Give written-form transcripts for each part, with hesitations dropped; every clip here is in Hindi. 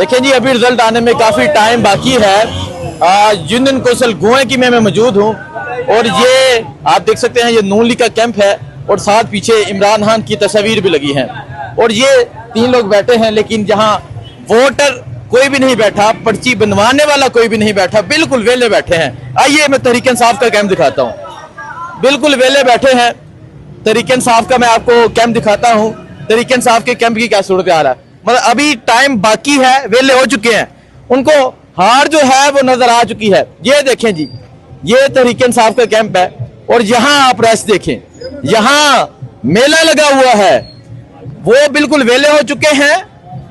देखें जी, अभी रिजल्ट आने में काफी टाइम बाकी है। यूनियन कौंसिल गोए की में मैं मौजूद हूँ और ये आप देख सकते हैं, ये नून लीग का कैंप है और साथ पीछे इमरान खान की तस्वीर भी लगी है और ये 3 लोग बैठे हैं, लेकिन जहाँ वोटर कोई भी नहीं बैठा, पर्ची बनवाने वाला कोई भी नहीं बैठा, बिल्कुल वेले बैठे हैं। आइए मैं तहरीक इंसाफ का कैंप दिखाता हूँ। बिल्कुल वेले बैठे हैं तहरीक इंसाफ का, मैं आपको कैंप दिखाता हूँ। तहरीक इंसाफ के कैंप की क्या सूरत हाल है, मतलब अभी टाइम बाकी है, वेले हो चुके हैं, उनको हार जो है वो नजर आ चुकी है। ये देखें जी, ये तहरीक इंसाफ का कैंप है और यहाँ आप रश देखें, यहाँ मेला लगा हुआ है, वो बिल्कुल वेले हो चुके हैं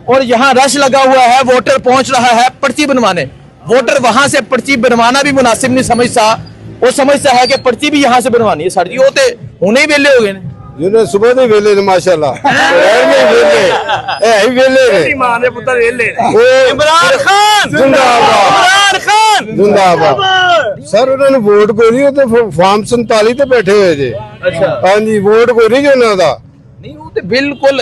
और यहाँ रश लगा हुआ है। वोटर पहुंच रहा है पर्ची बनवाने। वोटर वहां से पर्ची बनवाना भी मुनासिब नहीं समझता, वो समझता है कि पर्ची भी यहाँ से बनवानी है। सर जी वो तो उन्हें वेले हो गए जिन्हें सुबह नहीं वेले ने माशाल्लाह माने पुत्र वेले। इमरान खान जिंदाबाद जिंदाबाद। सर उन्होंने वोट को नहीं, तो फार्म 47 ਤੇ बैठे हुए थे। अच्छा हाँ जी, वोट को नहीं जो ना नहीं, वो तो बिल्कुल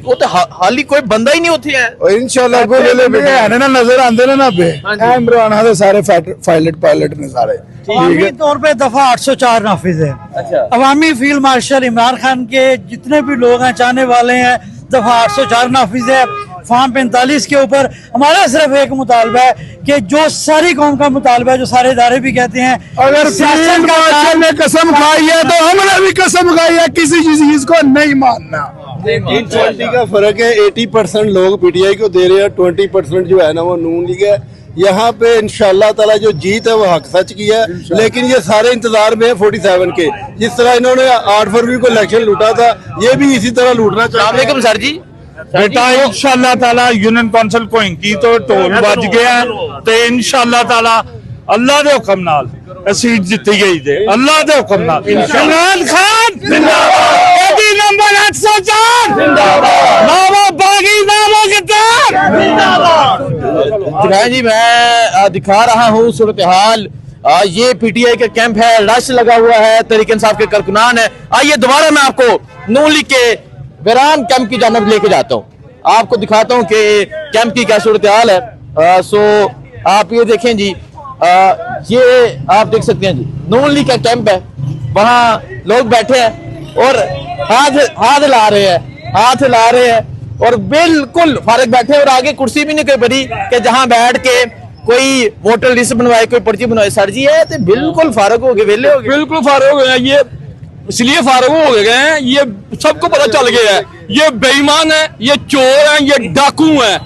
वो तो हाल ही कोई बंदा ही नहीं होती है। और इंशाल्लाह को वेले बैठे हैं ना, नजर आंदे ना बे इमरान खान सारे पायलट ने सारे अवामी तौर पे दफा 804 नाफिज है। अच्छा। अवामी फील्ड मार्शल इमरान खान के जितने भी लोग हैं, चाहने वाले हैं, दफा 804 नाफिज है। फॉर्म 45 के ऊपर हमारा सिर्फ एक मुतालबा है कि जो सारी कौम का मुतालबा है, जो सारे इदारे भी कहते हैं, अगर सियासत का ने कसम खाई है तो हमने भी कसम खाई है किसी चीज को नहीं मानना। 20 का फर्क है, 80% लोग पीटीआई को दे रहे हैं, 20% जो है ना वो नून लीग है। यहाँ पे इंशाल्लाह ताला जो जीत है वो हक सच की है, लेकिन ये सारे इंतजार में है 47 के। जिस तरह इन्होंने 8 फरवरी को इलेक्शन लूटा था, ये भी इसी तरह लूटना चाहते हैं। सर जी बेटा इंशाल्लाह ताला यूनियन कौंसिल को इनकी तो ढोल बज गया ते इंशाल्लाह ताला अल्लाह दे हुक्म नाल सीट जीती गई है। अल्लाह दे हुक्म नाल इमरान खान जिंदाबाद, नंबर 804 जिंदाबाद, नामो बागी नामो गिरदार जिंदाबाद। जी मैं दिखा रहा हूँ सूरत हाल। ये पीटीआई का कैंप है, रश लगा हुआ है, तहरीक इंसाफ के कारकुनान है। आइए दोबारा मैं आपको नून लीग के वीरान कैंप की जानब लेके जाता हूँ, आपको दिखाता हूँ कि कैंप की क्या सूरत हाल है। सो आप ये देखें जी, ये आप देख सकते हैं जी, नून लीग का कैंप है, वहाँ लोग बैठे हैं और हाथ ला रहे हैं और बिल्कुल फारिग बैठे हैं और आगे कुर्सी भी नहीं कोई बड़ी कि जहां बैठ के कोई वोटर लिस्ट बनवाए, कोई पर्ची बनवाए। सर जी है तो बिल्कुल फारिग हो गए, वेले हो गए, बिल्कुल फारूक हो गए। ये इसलिए फारूक हो गए हैं, ये सबको पता चल गया है ये बेईमान है, ये चोर है, ये डाकू है,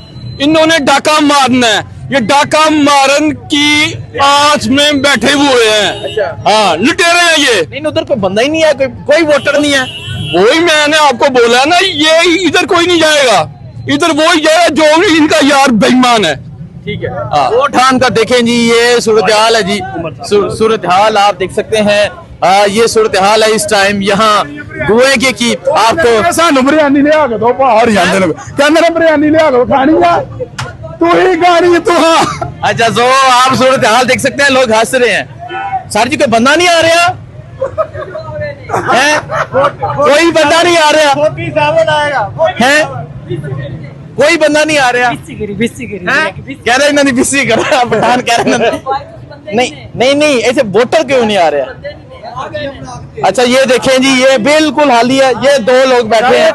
इन्होंने डाका मारना है। ये डाका मारन की आस में बैठे हुए हैं। अच्छा। हाँ, लुटेरे हैं ये। नहीं, उधर कोई बंदा ही नहीं है, कोई वोटर नहीं है। वही मैंने आपको बोला है ना, ये इधर कोई नहीं जाएगा, इधर वो ही जाएगा जो भी इनका यार बेईमान है। ठीक है, वोट ठान का देखें जी, ये सूरत हाल है जी, सूरत हाल आप देख सकते हैं। ये सूरत हाल है इस टाइम यहाँ गुए की आपको सानू बिरयानी ले आके दो, बाहर जाते लोग कहंदे बिरयानी ले आके खानी है, तू ही खानी तू। अच्छा, जो आप सूरत हाल देख सकते हैं, लोग हंस रहे हैं। सर जी कोई बंदा नहीं आ रहा है, कोई बंदा नहीं आ रहा है, कोई बंदा नहीं आ रहा, कह रहे इन्होंने बिस्सी करा, पठान कह रहे नहीं ऐसे वोटर क्यों नहीं आ रहे। अच्छा ये देखें जी, ये बिल्कुल हाली है, ये 2 लोग बैठे हैं।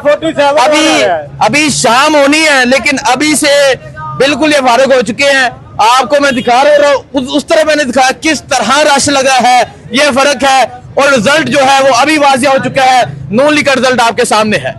अभी शाम होनी है, लेकिन अभी से बिल्कुल ये फारिग हो चुके हैं। आपको मैं दिखा रहा हूँ, उस तरह मैंने दिखाया किस तरह रश लगा है, ये फर्क है। और रिजल्ट जो है वो अभी वाजिया हो चुका है, नून लीग का रिजल्ट आपके सामने है।